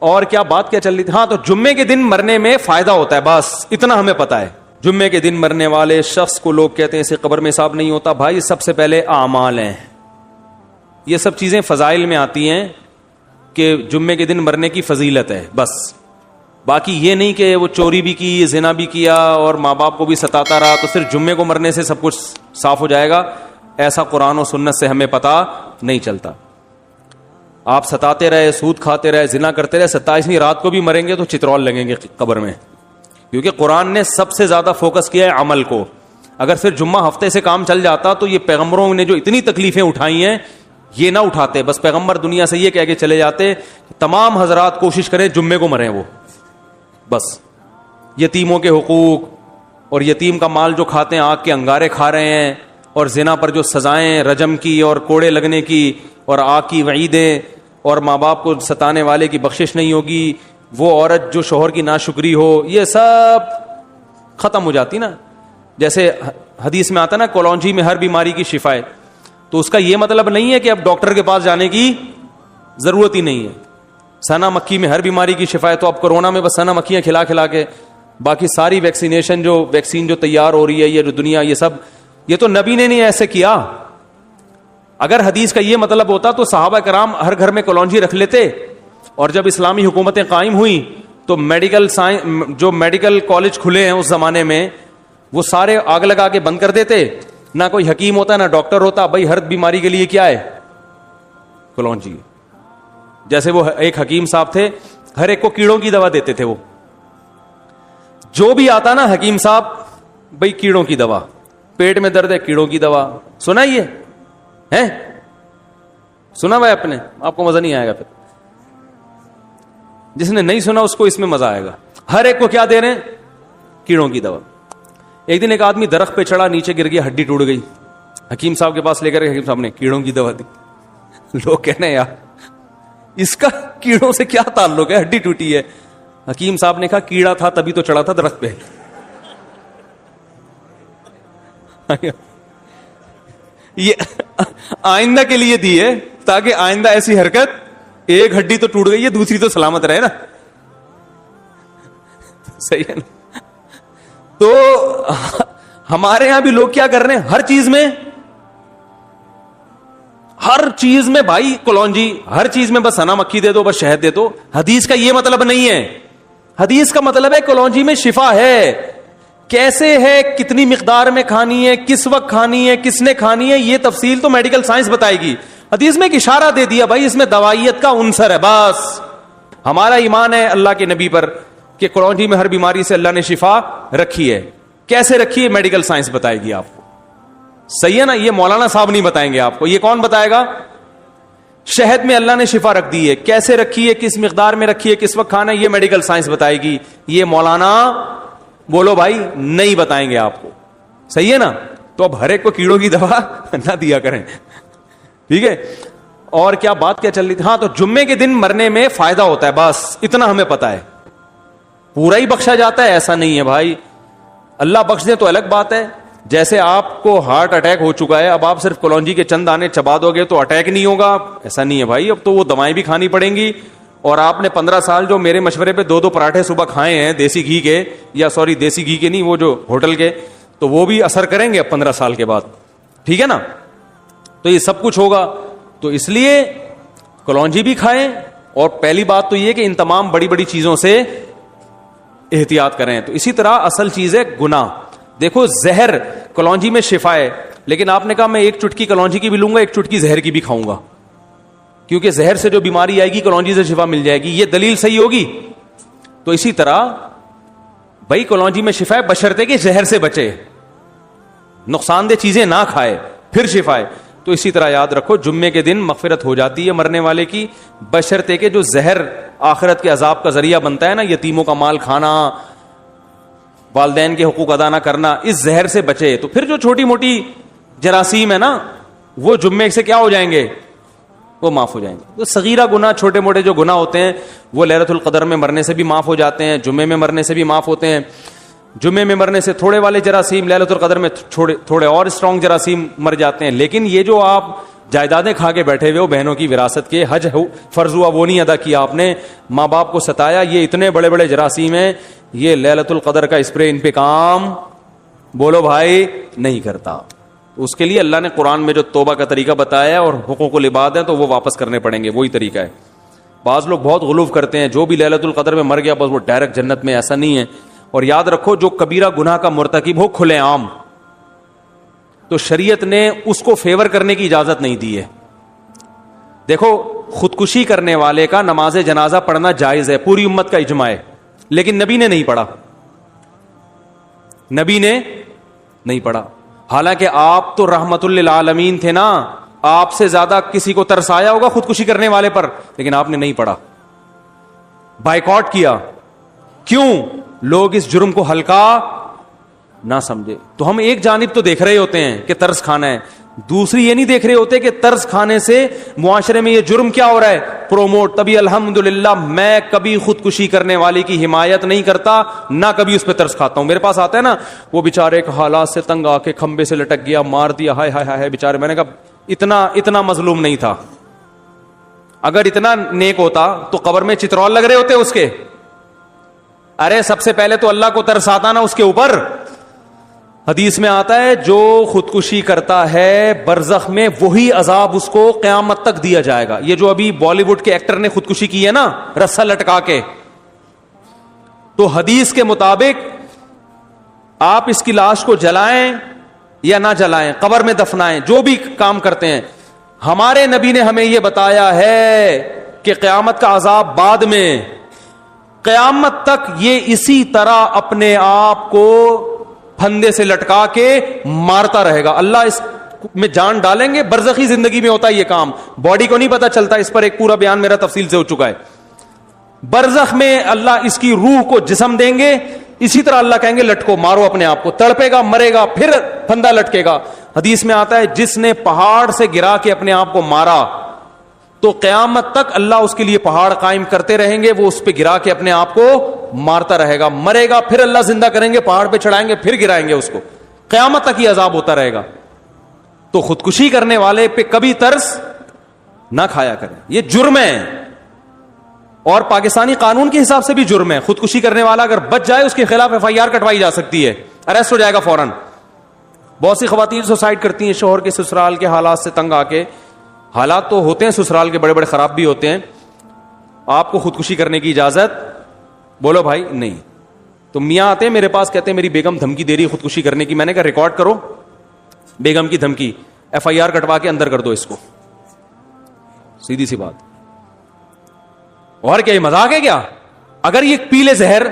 اور کیا بات کیا چل رہی تھی؟ ہاں، تو جمعے کے دن مرنے میں فائدہ ہوتا ہے، بس اتنا ہمیں پتا ہے. جمعے کے دن مرنے والے شخص کو لوگ کہتے ہیں اسے قبر میں حساب نہیں ہوتا. بھائی سب سے پہلے اعمال ہیں، یہ سب چیزیں فضائل میں آتی ہیں کہ جمعے کے دن مرنے کی فضیلت ہے بس. باقی یہ نہیں کہ وہ چوری بھی کی، زنا بھی کیا اور ماں باپ کو بھی ستاتا رہا تو صرف جمعے کو مرنے سے سب کچھ صاف ہو جائے گا. ایسا قرآن و سنت سے ہمیں پتا نہیں چلتا. آپ ستاتے رہے، سود کھاتے رہے، زنا کرتے رہے، 27ویں رات کو بھی مریں گے تو چترول لگیں گے قبر میں، کیونکہ قرآن نے سب سے زیادہ فوکس کیا ہے عمل کو. اگر صرف جمعہ ہفتے سے کام چل جاتا تو یہ پیغمبروں نے جو اتنی تکلیفیں اٹھائی ہیں یہ نہ اٹھاتے. بس پیغمبر دنیا سے یہ کہہ کے چلے جاتے تمام حضرات کوشش کریں جمعے کو مریں وہ بس. یتیموں کے حقوق اور یتیم کا مال جو کھاتے ہیں، آگ کے انگارے کھا رہے ہیں، اور زنا پر جو سزائیں رجم کی اور کوڑے لگنے کی اور آگ کی وعیدیں اور ماں باپ کو ستانے والے کی بخشش نہیں ہوگی، وہ عورت جو شوہر کی ناشکری ہو، یہ سب ختم ہو جاتی نا. جیسے حدیث میں آتا نا کولونجی میں ہر بیماری کی شفا ہے، تو اس کا یہ مطلب نہیں ہے کہ اب ڈاکٹر کے پاس جانے کی ضرورت ہی نہیں ہے. سنا مکھی میں ہر بیماری کی شفا ہے، تو اب کورونا میں بس سنا مکھیاں کھلا کھلا کے باقی ساری ویکسین جو تیار ہو رہی ہے، یہ جو دنیا، یہ سب یہ تو نبی نے نہیں ایسے کیا. اگر حدیث کا یہ مطلب ہوتا تو صحابہ کرام ہر گھر میں کولونجی رکھ لیتے، اور جب اسلامی حکومتیں قائم ہوئیں تو جو میڈیکل کالج کھلے ہیں اس زمانے میں وہ سارے آگ لگا کے بند کر دیتے. نہ کوئی حکیم ہوتا نہ ڈاکٹر ہوتا، بھائی ہر بیماری کے لیے کیا ہے؟ کولونجی. جیسے وہ ایک حکیم صاحب تھے، ہر ایک کو کیڑوں کی دوا دیتے تھے. وہ جو بھی آتا نا حکیم صاحب، بھائی کیڑوں کی دوا، پیٹ میں درد ہے کیڑوں کی دوا. سنا یہ ہے؟ سنا بھائی اپنے آپ کو مزہ نہیں آئے گا. پھر جس نے نہیں سنا اس کو اس میں مزہ آئے گا. ہر ایک کو کیا دے رہے ہیں؟ کیڑوں کی دوا. ایک دن ایک آدمی درخت پہ چڑھا، نیچے گر گیا، ہڈی ٹوٹ گئی. حکیم صاحب کے پاس لے کر حکیم صاحب نے کیڑوں کی دوا دی. لوگ کہنے ہیں یار اس کا کیڑوں سے کیا تعلق ہے، ہڈی ٹوٹی ہے. حکیم صاحب نے کہا کیڑا تھا تبھی تو چڑھا تھا درخت پہ. یہ آئندہ کے لیے دی ہے تاکہ آئندہ ایسی حرکت، ایک ہڈی تو ٹوٹ گئی ہے دوسری تو سلامت رہے نا. صحیح ہے نا؟ تو ہمارے ہاں بھی لوگ کیا کر رہے ہیں، ہر چیز میں بھائی کولونجی، ہر چیز میں بس سنا مکھی دے دو، بس شہد دے دو. حدیث کا یہ مطلب نہیں ہے. حدیث کا مطلب ہے کولونجی میں شفا ہے. کیسے ہے، کتنی مقدار میں کھانی ہے، کس وقت کھانی ہے، کس نے کھانی ہے، یہ تفصیل تو میڈیکل سائنس بتائے گی. حدیث میں ایک اشارہ دے دیا بھائی اس میں دوائیت کا عنصر ہے. بس ہمارا ایمان ہے اللہ کے نبی پر کہ کولونجی میں ہر بیماری سے اللہ نے شفا رکھی ہے. کیسے رکھی ہے میڈیکل سائنس بتائے گی آپ کو. صحیح ہے نا؟ یہ مولانا صاحب نہیں بتائیں گے آپ کو. یہ کون بتائے گا؟ شہد میں اللہ نے شفا رکھ دی ہے، کیسے رکھی ہے، کس مقدار میں رکھی ہے، کس وقت کھانا ہے، یہ میڈیکل سائنس بتائے گی. یہ مولانا بولو بھائی نہیں بتائیں گے آپ کو. صحیح ہے نا؟ تو اب ہر ایک کو کیڑوں کی دوا نہ دیا کریں. ٹھیک ہے؟ اور کیا بات کیا چل رہی تھی؟ ہاں، تو جمعے کے دن مرنے میں فائدہ ہوتا ہے، بس اتنا ہمیں پتا ہے. پورا ہی بخشا جاتا ہے ایسا نہیں ہے بھائی. اللہ بخش دے تو الگ بات ہے. جیسے آپ کو ہارٹ اٹیک ہو چکا ہے، اب آپ صرف کولونجی کے چند دانے چبا دو گے تو اٹیک نہیں ہوگا، ایسا نہیں ہے بھائی. اب تو وہ دوائیں بھی کھانی پڑیں گی. اور آپ نے 15 سال جو میرے مشورے پہ 2 پراٹھے صبح کھائے ہیں دیسی گھی کے، یا سوری دیسی گھی کے نہیں، وہ جو ہوٹل کے، تو وہ بھی اثر کریں گے اب 15 سال کے بعد. ٹھیک ہے نا؟ تو یہ سب کچھ ہوگا. تو اس لیے کولونجی بھی کھائیں. اور پہلی بات تو یہ کہ ان تمام بڑی بڑی چیزوں سے احتیاط کریں. تو اسی طرح اصل چیز ہے گناہ. دیکھو زہر کولونجی میں شفا ہے، لیکن آپ نے کہا میں ایک چٹکی کولونجی کی بھی لوں گا، ایک چٹکی زہر کی بھی کھاؤں گا، کیونکہ زہر سے جو بیماری آئے گی کولونجی سے شفا مل جائے گی. یہ دلیل صحیح ہوگی. تو اسی طرح بھائی کولونجی میں شفا ہے بشرطے کہ زہر سے بچے، نقصان دہ چیزیں نہ کھائے، پھر شفا ہے. تو اسی طرح یاد رکھو جمعے کے دن مغفرت ہو جاتی ہے مرنے والے کی، بشرطے کہ جو زہر آخرت کے عذاب کا ذریعہ بنتا ہے نا، یتیموں کا مال کھانا، والدین کے حقوق ادا نہ کرنا، اس زہر سے بچے. تو پھر جو چھوٹی موٹی جراثیم ہے نا وہ جمعے سے کیا ہو جائیں گے؟ وہ معاف ہو جائیں گے. تو صغیرہ گناہ، چھوٹے موٹے جو گناہ ہوتے ہیں وہ لیلۃ القدر میں مرنے سے بھی معاف ہو جاتے ہیں، جمعے میں مرنے سے بھی معاف ہوتے ہیں. جمعے میں مرنے سے تھوڑے والے جراثیم لیلۃ القدر میں تھوڑے اور اسٹرانگ جراثیم مر جاتے ہیں. لیکن یہ جو آپ جائیدادیں کھا کے بیٹھے ہوئے ہو بہنوں کی وراثت کے, حج فرض ہوا وہ نہیں ادا کیا آپ نے, ماں باپ کو ستایا, یہ اتنے بڑے بڑے جراثیم ہیں, یہ لیلۃ القدر کا اسپرے ان پہ کام بولو بھائی نہیں کرتا. اس کے لیے اللہ نے قرآن میں جو توبہ کا طریقہ بتایا ہے اور حقوق العباد ہیں تو وہ واپس کرنے پڑیں گے, وہی طریقہ ہے. بعض لوگ بہت غلو کرتے ہیں, جو بھی لیلۃ القدر میں مر گیا بس وہ ڈائریکٹ جنت میں, ایسا نہیں ہے. اور یاد رکھو جو کبیرہ گناہ کا مرتکب ہو کھلے عام, تو شریعت نے اس کو فیور کرنے کی اجازت نہیں دی ہے. دیکھو خودکشی کرنے والے کا نماز جنازہ پڑھنا جائز ہے, پوری امت کا اجماع ہے, لیکن نبی نے نہیں پڑھا, نبی نے نہیں پڑھا. حالانکہ آپ تو رحمت للعالمین تھے نا, آپ سے زیادہ کسی کو ترس آیا ہوگا خودکشی کرنے والے پر, لیکن آپ نے نہیں پڑھا, بائیکاٹ کیا. کیوں؟ لوگ اس جرم کو ہلکا نہ سمجھے. تو ہم ایک جانب تو دیکھ رہے ہوتے ہیں کہ ترس کھانا ہے, دوسری یہ نہیں دیکھ رہے ہوتے کہ ترس کھانے سے معاشرے میں یہ جرم کیا ہو رہا ہے, پروموٹ. تبھی الحمدللہ میں کبھی خودکشی کرنے والے کی حمایت نہیں کرتا, نہ کبھی اس پہ ترس کھاتا ہوں. میرے پاس آتا ہے نا وہ بیچارے ایک حالات سے تنگ آ کے کھمبے سے لٹک گیا, مار دیا, ہائے ہائے ہائے بیچارے. میں نے کہا اتنا مظلوم نہیں تھا, اگر اتنا نیک ہوتا تو قبر میں چترول لگ رہے ہوتے اس کے. ارے سب سے پہلے تو اللہ کو ترس آتا نا اس کے اوپر. حدیث میں آتا ہے جو خودکشی کرتا ہے برزخ میں وہی عذاب اس کو قیامت تک دیا جائے گا. یہ جو ابھی بالی ووڈ کے ایکٹر نے خودکشی کی ہے نا رسا لٹکا کے, تو حدیث کے مطابق آپ اس کی لاش کو جلائیں یا نہ جلائیں, قبر میں دفنائیں, جو بھی کام کرتے ہیں, ہمارے نبی نے ہمیں یہ بتایا ہے کہ قیامت کا عذاب بعد میں, قیامت تک یہ اسی طرح اپنے آپ کو پھندے سے لٹکا کے مارتا رہے گا. اللہ اس میں جان ڈالیں گے, برزخی زندگی میں ہوتا ہے یہ کام, باڈی کو نہیں پتا چلتا. اس پر ایک پورا بیان میرا تفصیل سے ہو چکا ہے. برزخ میں اللہ اس کی روح کو جسم دیں گے, اسی طرح اللہ کہیں گے لٹکو, مارو اپنے آپ کو, تڑپے گا, مرے گا, پھر پھندا لٹکے گا. حدیث میں آتا ہے جس نے پہاڑ سے گرا کے اپنے آپ کو مارا تو قیامت تک اللہ اس کے لیے پہاڑ قائم کرتے رہیں گے, وہ اس پہ گرا کے اپنے آپ کو مارتا رہے گا, مرے گا, پھر اللہ زندہ کریں گے, پہاڑ پہ چڑھائیں گے, پھر گرائیں گے اس کو, قیامت تک یہ عذاب ہوتا رہے گا. تو خودکشی کرنے والے پہ کبھی ترس نہ کھایا کریں, یہ جرم ہے, اور پاکستانی قانون کے حساب سے بھی جرم ہے. خودکشی کرنے والا اگر بچ جائے اس کے خلاف FIR کٹوائی جا سکتی ہے, اریسٹ ہو جائے گا فوراً. بہت سی خواتین سوسائڈ کرتی ہیں شوہر کے سسرال کے حالات سے تنگ آ کے. حالات تو ہوتے ہیں سسرال کے بڑے بڑے خراب بھی ہوتے ہیں, آپ کو خودکشی کرنے کی اجازت بولو بھائی نہیں. تو میاں آتے ہیں میرے پاس, کہتے ہیں میری بیگم دھمکی دے رہی ہے خودکشی کرنے کی. میں نے کہا ریکارڈ کرو بیگم کی دھمکی, FIR کٹوا کے اندر کر دو اس کو, سیدھی سی بات. اور کیا یہ مذاق ہے کیا؟ اگر یہ پی لے زہر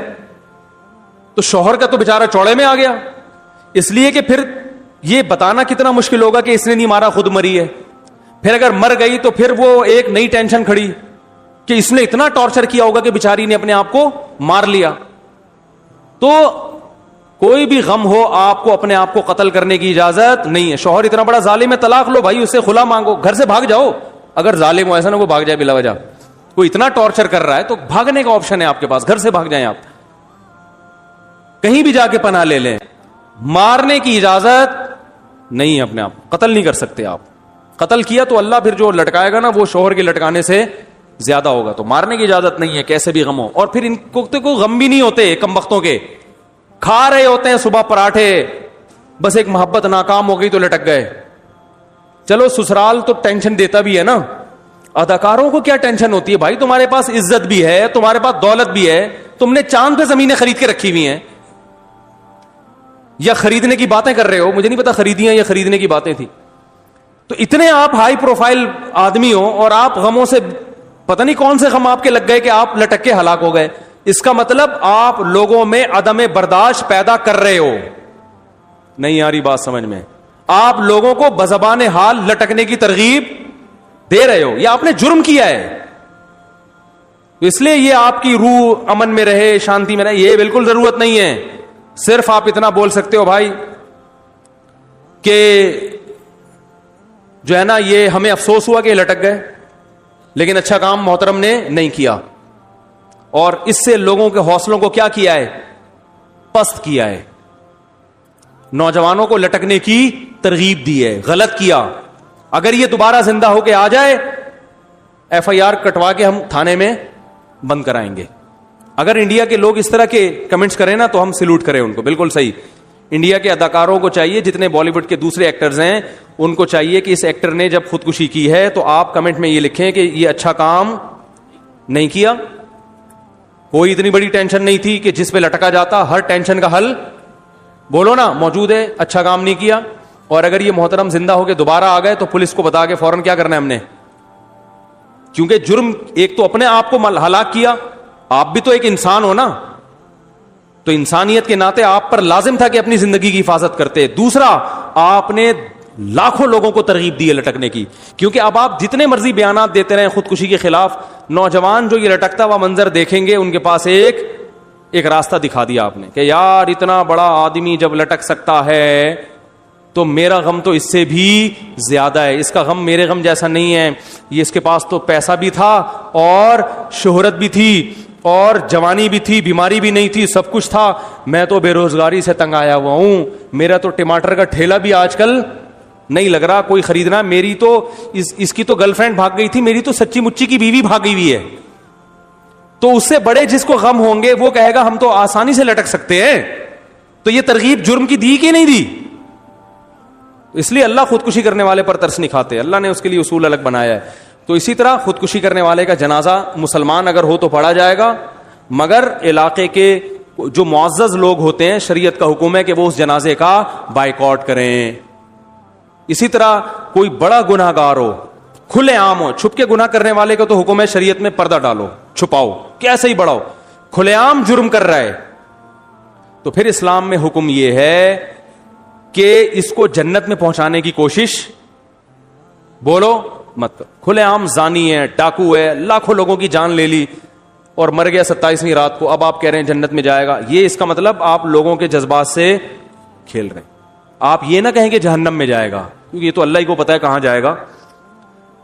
تو شوہر کا تو بیچارہ چوڑے میں آ گیا, اس لیے کہ پھر یہ بتانا کتنا مشکل ہوگا کہ اس نے نہیں مارا خود مری ہے. پھر اگر مر گئی تو پھر وہ ایک نئی ٹینشن کھڑی کہ اس نے اتنا ٹارچر کیا ہوگا کہ بیچاری نے اپنے آپ کو مار لیا. تو کوئی بھی غم ہو آپ کو اپنے آپ کو قتل کرنے کی اجازت نہیں ہے. شوہر اتنا بڑا ظالم ہے, طلاق لو بھائی, اس سے خلا مانگو, گھر سے بھاگ جاؤ. اگر ظالم ہو ایسا نہ وہ بھاگ جائے بلا وجہ, کوئی اتنا ٹارچر کر رہا ہے تو بھاگنے کا آپشن ہے آپ کے پاس, گھر سے بھاگ جائیں, آپ کہیں بھی جا کے پناہ لے لیں. مارنے کی اجازت نہیں ہے, اپنے آپ قتل نہیں کر سکتے آپ. قتل کیا تو اللہ پھر جو لٹکائے گا نا وہ شوہر کے لٹکانے سے زیادہ ہوگا. تو مارنے کی اجازت نہیں ہے کیسے بھی غم ہو. اور پھر ان کو کوئی غم بھی نہیں ہوتے, کم بختوں کے کھا رہے ہوتے ہیں صبح پراٹھے, بس ایک محبت ناکام ہو گئی تو لٹک گئے. چلو سسرال تو ٹینشن دیتا بھی ہے نا, اداکاروں کو کیا ٹینشن ہوتی ہے بھائی, تمہارے پاس عزت بھی ہے, تمہارے پاس دولت بھی ہے, تم نے چاند پہ زمینیں خرید کے رکھی ہوئی ہیں, یا خریدنے کی باتیں کر رہے ہو, مجھے نہیں پتا خریدیاں یا خریدنے کی باتیں تھی. تو اتنے آپ ہائی پروفائل آدمی ہو اور آپ غموں سے پتہ نہیں کون سے غم آپ کے لگ گئے کہ آپ لٹک کے ہلاک ہو گئے. اس کا مطلب آپ لوگوں میں عدم برداشت پیدا کر رہے ہو. نہیں آ رہی بات سمجھ میں؟ آپ لوگوں کو بزبان حال لٹکنے کی ترغیب دے رہے ہو, یا آپ نے جرم کیا ہے. اس لیے یہ آپ کی روح امن میں رہے, شانتی میں رہے, یہ بالکل ضرورت نہیں ہے. صرف آپ اتنا بول سکتے ہو بھائی کہ جو ہے نا یہ ہمیں افسوس ہوا کہ لٹک گئے, لیکن اچھا کام محترم نے نہیں کیا, اور اس سے لوگوں کے حوصلوں کو کیا کیا ہے, پست کیا ہے. نوجوانوں کو لٹکنے کی ترغیب دی ہے, غلط کیا. اگر یہ دوبارہ زندہ ہو کے آ جائے, FIR کٹوا کے ہم تھانے میں بند کرائیں گے. اگر انڈیا کے لوگ اس طرح کے کمنٹس کریں نا تو ہم سلوٹ کریں ان کو, بالکل صحیح. انڈیا کے اداکاروں کو چاہیے, جتنے بالی ووڈ کے دوسرے ایکٹرز ہیں ان کو چاہیے کہ اس ایکٹر نے جب خودکشی کی ہے تو آپ کمنٹ میں یہ لکھیں کہ یہ اچھا کام نہیں کیا, کوئی اتنی بڑی ٹینشن نہیں تھی کہ جس پہ لٹکا جاتا, ہر ٹینشن کا حل بولو نا موجود ہے, اچھا کام نہیں کیا. اور اگر یہ محترم زندہ ہو کے دوبارہ آ گئے تو پولیس کو بتا کے فوراً کیا کرنا ہے ہم نے, کیونکہ جرم ایک تو اپنے آپ کو ہلاک کیا, آپ بھی تو ایک انسان ہو نا, تو انسانیت کے ناطے آپ پر لازم تھا کہ اپنی زندگی کی حفاظت کرتے. دوسرا, آپ نے لاکھوں لوگوں کو ترغیب دی ہے لٹکنے کی, کیونکہ اب آپ جتنے مرضی بیانات دیتے رہیں خودکشی کے خلاف, نوجوان جو یہ لٹکتا ہوا منظر دیکھیں گے ان کے پاس ایک راستہ دکھا دیا آپ نے کہ یار اتنا بڑا آدمی جب لٹک سکتا ہے تو میرا غم تو اس سے بھی زیادہ ہے, اس کا غم میرے غم جیسا نہیں ہے. یہ اس کے پاس تو پیسہ بھی تھا اور شہرت بھی تھی اور جوانی بھی تھی, بیماری بھی نہیں تھی, سب کچھ تھا. میں تو بے روزگاری سے تنگ آیا ہوا ہوں, میرا تو ٹماٹر کا ٹھیلا بھی آج کل نہیں لگ رہا کوئی خریدنا. میری تو اس کی تو گرل فرینڈ بھاگ گئی تھی, میری تو سچی مچی کی بیوی بھاگ گئی ہوئی ہے. تو اس سے بڑے جس کو غم ہوں گے وہ کہے گا ہم تو آسانی سے لٹک سکتے ہیں. تو یہ ترغیب جرم کی دی کہ نہیں دی؟ اس لیے اللہ خودکشی کرنے والے پر ترس نہیں کھاتے, اللہ نے اس کے لیے اصول الگ بنایا ہے. تو اسی طرح خودکشی کرنے والے کا جنازہ مسلمان اگر ہو تو پڑھا جائے گا, مگر علاقے کے جو معزز لوگ ہوتے ہیں شریعت کا حکم ہے کہ وہ اس جنازے کا بائیکاٹ کریں. اسی طرح کوئی بڑا گناہ گار ہو, کھلے عام ہو, چھپ کے گناہ کرنے والے کا تو حکم ہے شریعت میں پردہ ڈالو, چھپاؤ, کیسے ہی بڑھاؤ, کھلے عام جرم کر رہا ہے تو پھر اسلام میں حکم یہ ہے کہ اس کو جنت میں پہنچانے کی کوشش بولو مت کرو. کھلے عام زانی ہے, ڈاکو ہے, لاکھوں لوگوں کی جان لے لی اور مر گیا 27ویں رات کو, اب آپ کہہ رہے ہیں جنت میں جائے گا. یہ اس کا مطلب آپ لوگوں کے جذبات سے کھیل رہے ہیں. آپ یہ نہ کہیں کہ جہنم میں جائے گا, کیونکہ یہ تو اللہ ہی کو پتا ہے کہاں جائے گا,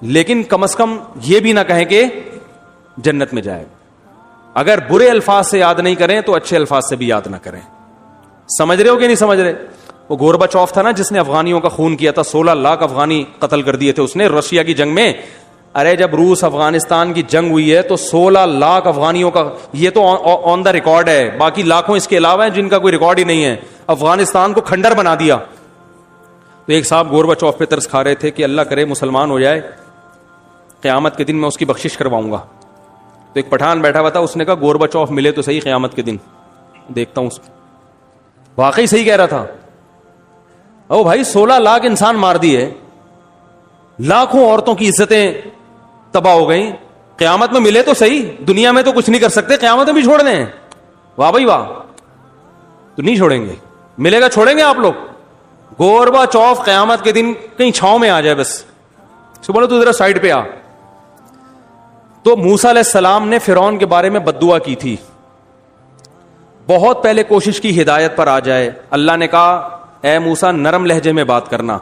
لیکن کم از کم یہ بھی نہ کہیں کہ جنت میں جائے گا. اگر برے الفاظ سے یاد نہیں کریں تو اچھے الفاظ سے بھی یاد نہ کریں. سمجھ رہے ہو کہ نہیں سمجھ رہے؟ وہ گورباچوف تھا نا جس نے افغانیوں کا خون کیا تھا, 16 لاکھ افغانی قتل کر دیے تھے اس نے رشیا کی جنگ میں. ارے جب روس افغانستان کی جنگ ہوئی ہے تو 16 لاکھ افغانیوں کا, یہ تو آن دا ریکارڈ ہے, باقی لاکھوں اس کے علاوہ ہیں جن کا کوئی ریکارڈ ہی نہیں ہے, افغانستان کو کھنڈر بنا دیا. تو ایک صاحب گورباچوف پہ ترس کھا رہے تھے کہ اللہ کرے مسلمان ہو جائے, قیامت کے دن میں اس کی بخشش کرواؤں گا. تو ایک پٹھان بیٹھا ہوا تھا, اس نے کہا گورباچوف ملے تو صحیح قیامت کے دن, دیکھتا ہوں. واقعی صحیح کہہ رہا تھا. او بھائی 16 لاکھ انسان مار دیے, لاکھوں عورتوں کی عزتیں تباہ ہو گئیں, قیامت میں ملے تو صحیح, دنیا میں تو کچھ نہیں کر سکتے, قیامت میں بھی چھوڑ دیں. واہ بھائی واہ, تو نہیں چھوڑیں گے, ملے گا چھوڑیں گے آپ لوگ؟ گورباچوف قیامت کے دن کہیں چھاؤں میں آ جائے بس, بولو تو ذرا سائڈ پہ آ. تو موسیٰ علیہ السلام نے فرعون کے بارے میں بددعا کی تھی, بہت پہلے کوشش کی ہدایت پر آ جائے. اللہ نے کہا اے موسیٰ نرم لہجے میں بات کرنا.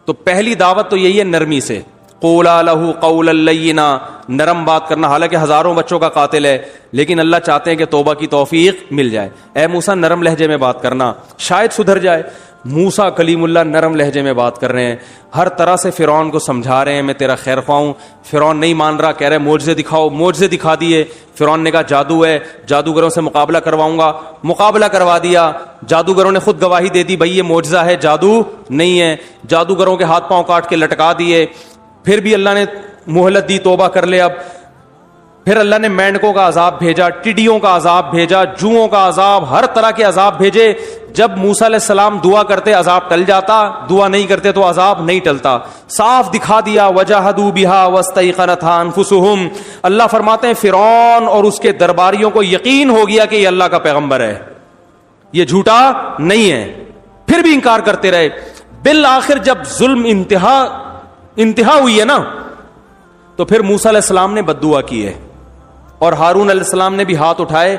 تو پہلی دعوت تو یہی ہے نرمی سے, قولا لہ قولا لینا, نرم بات کرنا. حالانکہ ہزاروں بچوں کا قاتل ہے, لیکن اللہ چاہتے ہیں کہ توبہ کی توفیق مل جائے. اے موسیٰ نرم لہجے میں بات کرنا, شاید سدھر جائے. موسیٰ کلیم اللہ نرم لہجے میں بات کر رہے ہیں, ہر طرح سے فرعون کو سمجھا رہے ہیں میں تیرا خیر خواہ ہوں. فرعون نہیں مان رہا, کہہ رہے معجزے دکھاؤ. معجزے دکھا دیے. فرعون نے کہا جادو ہے, جادوگروں سے مقابلہ کرواؤں گا. مقابلہ کروا دیا. جادوگروں نے خود گواہی دے دی بھائی یہ معجزہ ہے, جادو نہیں ہے. جادوگروں کے ہاتھ پاؤں کاٹ کے لٹکا دیے. پھر بھی اللہ نے مہلت دی, توبہ کر لے اب. پھر اللہ نے مینڈکوں کا عذاب بھیجا, ٹڈیوں کا عذاب بھیجا, جوؤں کا عذاب, ہر طرح کے عذاب بھیجے. جب موسیٰ علیہ السلام دعا کرتے عذاب ٹل جاتا, دعا نہیں کرتے تو عذاب نہیں ٹلتا. صاف دکھا دیا وجاہدوا بہا واستیقنتھا انفسہم. اللہ فرماتے ہیں فرعون اور اس کے درباریوں کو یقین ہو گیا کہ یہ اللہ کا پیغمبر ہے, یہ جھوٹا نہیں ہے. پھر بھی انکار کرتے رہے. بالآخر جب ظلم انتہا ہوئی ہے نا, تو پھر موسیٰ علیہ السلام نے بددعا کی ہے, اور ہارون علیہ السلام نے بھی ہاتھ اٹھائے,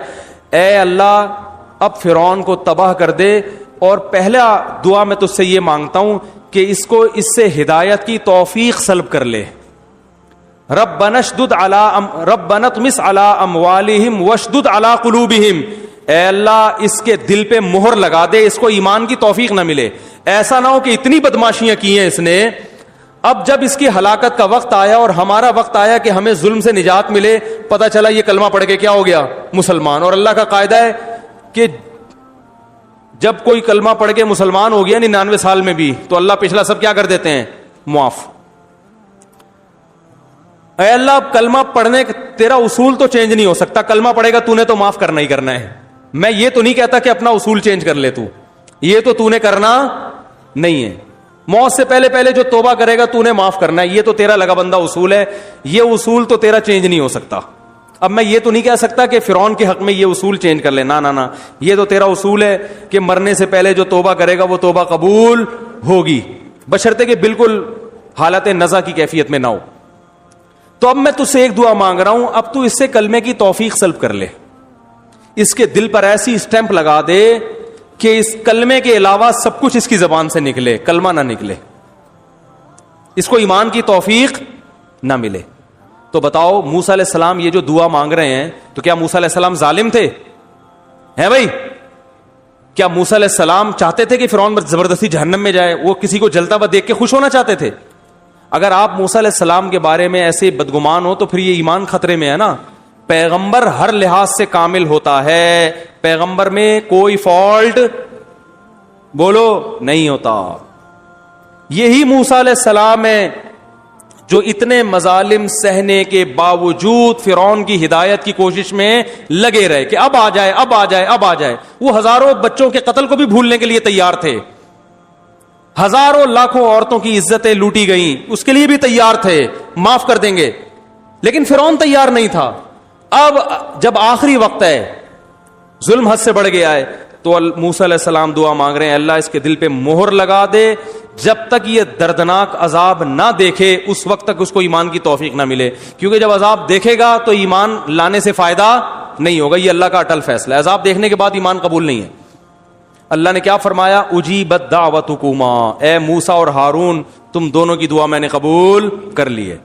اے اللہ اب فرعون کو تباہ کر دے, اور پہلا دعا میں تجھ سے یہ مانگتا ہوں کہ اس کو اس سے ہدایت کی توفیق سلب کر لے. ربنا اطمس علی اموالہم واشدد علی قلوبہم. اے اللہ اس کے دل پہ مہر لگا دے, اس کو ایمان کی توفیق نہ ملے. ایسا نہ ہو کہ اتنی بدماشیاں کی ہیں اس نے, اب جب اس کی ہلاکت کا وقت آیا اور ہمارا وقت آیا کہ ہمیں ظلم سے نجات ملے, پتہ چلا یہ کلمہ پڑھ کے کیا ہو گیا, مسلمان. اور اللہ کا قاعدہ ہے کہ جب کوئی کلمہ پڑھ کے مسلمان ہو گیا 99 سال میں بھی, تو اللہ پچھلا سب کیا کر دیتے ہیں, معاف. اے اللہ, اب کلمہ پڑھنے تیرا اصول تو چینج نہیں ہو سکتا, کلمہ پڑھے گا تو نے تو معاف کرنا ہی کرنا ہے. میں یہ تو نہیں کہتا کہ اپنا اصول چینج کر لے, تو یہ تو نے کرنا نہیں ہے. موت سے پہلے پہلے جو توبہ کرے گا تو نے معاف کرنا ہے, یہ تو تیرا لگا بندہ اصول ہے, یہ اصول تو تیرا چینج نہیں ہو سکتا. اب میں یہ تو نہیں کہہ سکتا کہ فرعون کے حق میں یہ اصول چینج کر لے, نا, یہ تو تیرا اصول ہے کہ مرنے سے پہلے جو توبہ کرے گا وہ توبہ قبول ہوگی, بشرطے کہ بالکل حالت نزع کی کیفیت میں نہ ہو. تو اب میں تجھ سے ایک دعا مانگ رہا ہوں, اب تو اس سے کلمے کی توفیق سلب کر لے, اس کے دل پر ایسی اسٹیمپ لگا دے کہ اس کلمے کے علاوہ سب کچھ اس کی زبان سے نکلے, کلمہ نہ نکلے, اس کو ایمان کی توفیق نہ ملے. تو بتاؤ موسیٰ علیہ السلام یہ جو دعا مانگ رہے ہیں, تو کیا موسیٰ علیہ السلام ظالم تھے؟ ہیں بھائی, کیا موسیٰ علیہ السلام چاہتے تھے کہ فرعون زبردستی جہنم میں جائے؟ وہ کسی کو جلتا ہوا دیکھ کے خوش ہونا چاہتے تھے؟ اگر آپ موسیٰ علیہ السلام کے بارے میں ایسے بدگمان ہو تو پھر یہ ایمان خطرے میں ہے نا. پیغمبر ہر لحاظ سے کامل ہوتا ہے, پیغمبر میں کوئی فالٹ بولو نہیں ہوتا. یہی موسیٰ علیہ السلام ہے جو اتنے مظالم سہنے کے باوجود فرعون کی ہدایت کی کوشش میں لگے رہے کہ اب آ جائے, اب آ جائے, اب آ جائے. وہ ہزاروں بچوں کے قتل کو بھی بھولنے کے لیے تیار تھے, ہزاروں لاکھوں عورتوں کی عزتیں لوٹی گئیں, اس کے لیے بھی تیار تھے, معاف کر دیں گے, لیکن فرعون تیار نہیں تھا. اب جب آخری وقت ہے, ظلم حد سے بڑھ گیا ہے, تو موسیٰ علیہ السلام دعا مانگ رہے ہیں اللہ اس کے دل پہ مہر لگا دے, جب تک یہ دردناک عذاب نہ دیکھے اس وقت تک اس کو ایمان کی توفیق نہ ملے. کیونکہ جب عذاب دیکھے گا تو ایمان لانے سے فائدہ نہیں ہوگا, یہ اللہ کا اٹل فیصلہ ہے. عذاب دیکھنے کے بعد ایمان قبول نہیں ہے. اللہ نے کیا فرمایا, اجیبت دعوتکما, اے موسیٰ اور ہارون تم دونوں کی دعا میں نے قبول کر لی ہے.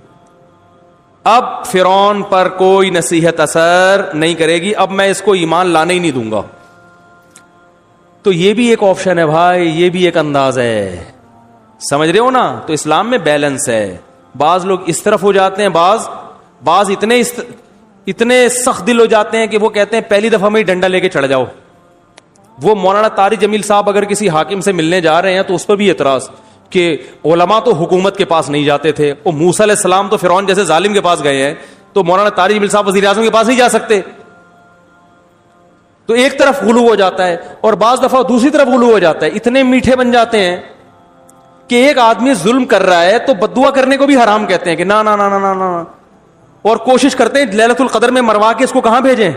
اب فرعون پر کوئی نصیحت اثر نہیں کرے گی, اب میں اس کو ایمان لانے ہی نہیں دوں گا. تو یہ بھی ایک آپشن ہے بھائی, یہ بھی ایک انداز ہے, سمجھ رہے ہو نا. تو اسلام میں بیلنس ہے. بعض لوگ اس طرف ہو جاتے ہیں, بعض اتنے سخت دل ہو جاتے ہیں کہ وہ کہتے ہیں پہلی دفعہ میں ہی ڈنڈا لے کے چڑھ جاؤ. وہ مولانا طارق جمیل صاحب اگر کسی حاکم سے ملنے جا رہے ہیں تو اس پر بھی اعتراض کہ علماء تو حکومت کے پاس نہیں جاتے تھے, وہ موسیٰ علیہ السلام تو فرعون جیسے ظالم کے پاس گئے ہیں, تو مولانا طارق جمیل صاحب وزیر اعظم کے پاس نہیں جا سکتے. تو ایک طرف غلو ہو جاتا ہے اور بعض دفعہ دوسری طرف غلو ہو جاتا ہے. اتنے میٹھے بن جاتے ہیں کہ ایک آدمی ظلم کر رہا ہے تو بددعا کرنے کو بھی حرام کہتے ہیں کہ نا نا نا نا نا نا, اور کوشش کرتے ہیں لیلۃ القدر میں مروا کے اس کو کہاں بھیجیں,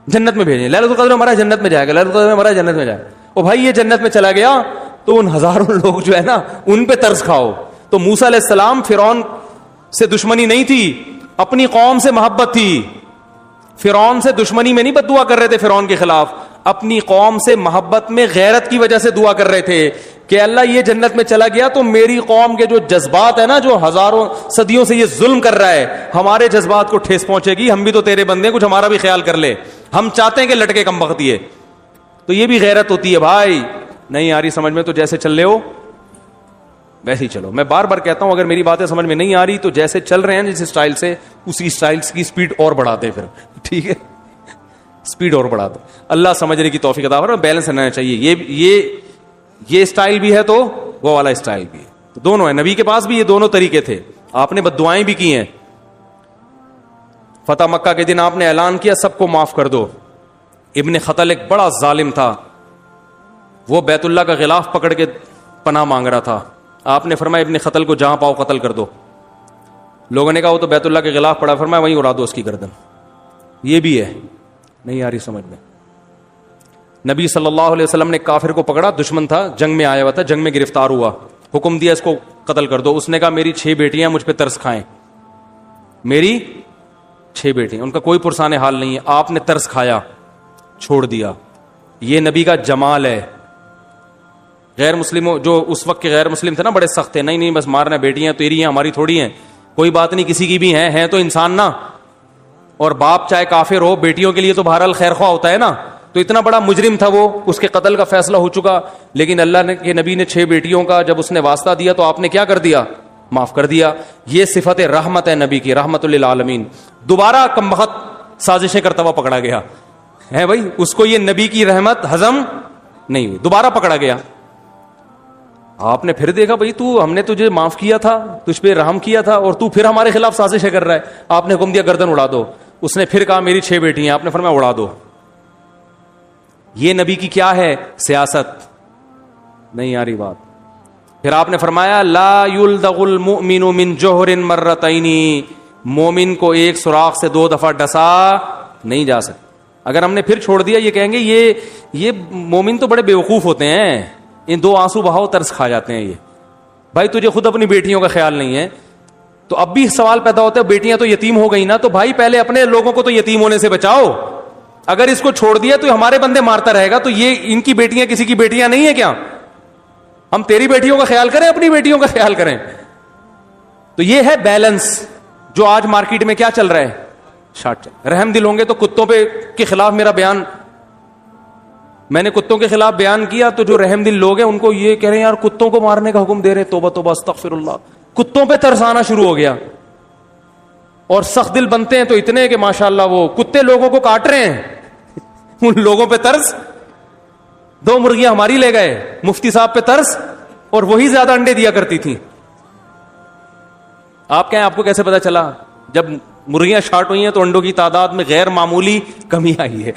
جنت میں بھیجیں. لیلۃ القدر میں مرا جنت میں جائے گا, لیلۃ القدر میں مرا جنت میں جائے گا. او بھائی یہ جنت میں چلا گیا تو ان ہزاروں لوگ جو ہے نا ان پہ ترس کھاؤ. تو موسیٰ علیہ السلام فرعون سے دشمنی نہیں تھی, اپنی قوم سے محبت تھی. فرعون سے دشمنی میں نہیں بد دعا کر رہے تھے فرعون کے خلاف, اپنی قوم سے محبت میں غیرت کی وجہ سے دعا کر رہے تھے کہ اللہ یہ جنت میں چلا گیا تو میری قوم کے جو جذبات ہے نا, جو ہزاروں صدیوں سے یہ ظلم کر رہا ہے, ہمارے جذبات کو ٹھیس پہنچے گی. ہم بھی تو تیرے بندے ہیں, کچھ ہمارا بھی خیال کر لے, ہم چاہتے ہیں کہ لٹکے کم بختی ہے. تو یہ بھی غیرت ہوتی ہے بھائی. نہیں آ رہی سمجھ میں تو جیسے چل رہے ہو ویسے ہی چلو. میں بار بار کہتا ہوں اگر میری باتیں سمجھ میں نہیں آ رہی تو جیسے چل رہے ہیں جس اسٹائل سے, اسی اسٹائل کی سپیڈ اور بڑھاتے پھر, ٹھیک ہے, سپیڈ اور بڑھاتے. اللہ سمجھنے کی توفیق عطا فرمائے. بیلنس رہنا چاہیے. یہ اسٹائل بھی ہے تو وہ والا اسٹائل بھی ہے, تو دونوں ہیں. نبی کے پاس بھی یہ دونوں طریقے تھے. آپ نے بد دعائیں بھی کی ہیں. فتح مکہ کے دن آپ نے اعلان کیا سب کو معاف کر دو. ابن خطل ایک بڑا ظالم تھا, وہ بیت اللہ کا غلاف پکڑ کے پناہ مانگ رہا تھا. آپ نے فرمایا ابن خطل کو جہاں پاؤ قتل کر دو. لوگوں نے کہا وہ تو بیت اللہ کے غلاف پڑا, فرمایا وہیں اڑا دو اس کی گردن. یہ بھی ہے. نہیں آ رہی سمجھ میں. نبی صلی اللہ علیہ وسلم نے کافر کو پکڑا, دشمن تھا, جنگ میں آیا ہوا تھا, جنگ میں گرفتار ہوا, حکم دیا اس کو قتل کر دو. اس نے کہا میری 6 بیٹیاں مجھ پہ ترس کھائیں, میری 6 بیٹیاں, ان کا کوئی پرسان حال نہیں ہے. آپ نے ترس کھایا, چھوڑ دیا. یہ نبی کا جمال ہے. غیر مسلموں جو اس وقت کے غیر مسلم تھے نا بڑے سخت تھے, نہیں بس مارنا, بیٹیاں تیری ہیں ہماری تھوڑی ہیں, کوئی بات نہیں کسی کی بھی ہیں تو انسان نا. اور باپ چاہے کافر ہو بیٹیوں کے لیے تو بہرحال خیر خواہ ہوتا ہے نا. تو اتنا بڑا مجرم تھا وہ, اس کے قتل کا فیصلہ ہو چکا, لیکن اللہ کے نبی نے 6 بیٹیوں کا جب اس نے واسطہ دیا تو آپ نے کیا کر دیا, معاف کر دیا. یہ صفت رحمت ہے نبی کی, رحمت للعالمین. دوبارہ کمبخت سازشیں کرتا ہوا پکڑا گیا ہے بھائی, اس کو یہ نبی کی رحمت ہضم نہیں ہوئی, دوبارہ پکڑا گیا. آپ نے پھر دیکھا بھائی تو, ہم نے تجھے معاف کیا تھا, تجھ پہ رحم کیا تھا, اور تو پھر ہمارے خلاف سازشیں کر رہا ہے. آپ نے حکم دیا گردن اڑا دو. اس نے پھر کہا میری 6 بیٹی ہیں. آپ نے فرمایا اڑا دو. یہ نبی کی کیا ہے, سیاست. نہیں آ رہی بات. پھر آپ نے فرمایا لا یلدغ المؤمن من جوہر مرتین, مومن کو ایک سوراخ سے 2 دفعہ ڈسا نہیں جا سکتا. اگر ہم نے پھر چھوڑ دیا, یہ کہیں گے یہ مومن تو بڑے بیوقوف ہوتے ہیں, ان 2 آنسو بہاؤ ترس کھا جاتے ہیں. یہ بھائی تجھے خود اپنی بیٹیوں کا خیال نہیں ہے. تو اب بھی سوال پیدا ہوتا ہے, بیٹیاں تو یتیم ہو گئی نا, تو بھائی پہلے اپنے لوگوں کو تو یتیم ہونے سے بچاؤ. اگر اس کو چھوڑ دیا تو ہمارے بندے مارتا رہے گا, تو یہ ان کی بیٹیاں کسی کی بیٹیاں نہیں ہیں کیا؟ ہم تیری بیٹیوں کا خیال کریں, اپنی بیٹیوں کا خیال کریں. تو یہ ہے بیلنس جو آج مارکیٹ میں کیا چل رہا ہے, شارٹ. رحم دل ہوں گے تو کتوں پہ کے خلاف میرا بیان, میں نے کتوں کے خلاف بیان کیا, تو جو رحم دل لوگ ہیں ان کو یہ کہہ رہے ہیں یار کتوں کو مارنے کا حکم دے رہے, توبہ توبہ استغفر اللہ. کتوں پہ ترس آنا شروع ہو گیا, اور سخت دل بنتے ہیں تو اتنے کہ ماشاءاللہ وہ کتے لوگوں کو کاٹ رہے ہیں, ان لوگوں پہ ترس. 2 مرغیاں ہماری لے گئے, مفتی صاحب پہ ترس, اور وہی زیادہ انڈے دیا کرتی تھیں. آپ کہیں آپ کو کیسے پتا چلا؟ جب مرغیاں شارٹ ہوئی ہیں تو انڈوں کی تعداد میں غیر معمولی کمی آئی ہے,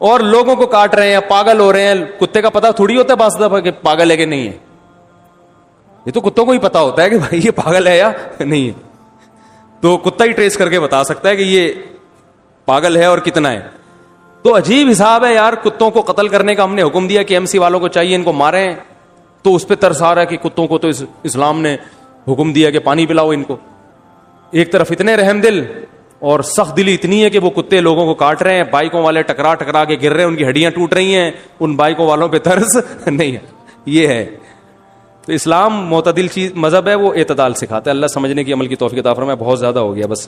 اور لوگوں کو کاٹ رہے ہیں, پاگل ہو رہے ہیں. کتے کا پتا تھوڑی ہوتا ہے بعض دفعہ کہ پاگل ہے کہ نہیں ہے, یہ تو کتوں کو ہی پتا ہوتا ہے کہ بھائی یہ پاگل ہے یا نہیں ہے. تو کتا ہی ٹریس کر کے بتا سکتا ہے کہ یہ پاگل ہے اور کتنا ہے. تو عجیب حساب ہے یار, کتوں کو قتل کرنے کا ہم نے حکم دیا کہ MC والوں کو چاہیے ان کو ماریں, تو اس پہ ترس آ رہا ہے کہ کتوں کو تو اسلام نے حکم دیا کہ پانی پلاؤ ان کو. ایک طرف اتنے رحم دل اور سخت دلی اتنی ہے کہ وہ کتے لوگوں کو کاٹ رہے ہیں, بائکوں والے ٹکرا کے گر رہے ہیں, ان کی ہڈیاں ٹوٹ رہی ہیں, ان بائکوں والوں پہ ترس نہیں ہے. یہ ہے تو اسلام معتدل چیز مذہب ہے, وہ اعتدال سکھاتا ہے. اللہ سمجھنے کی عمل کی توفیق عطا فرمائے. بہت زیادہ ہو گیا بس.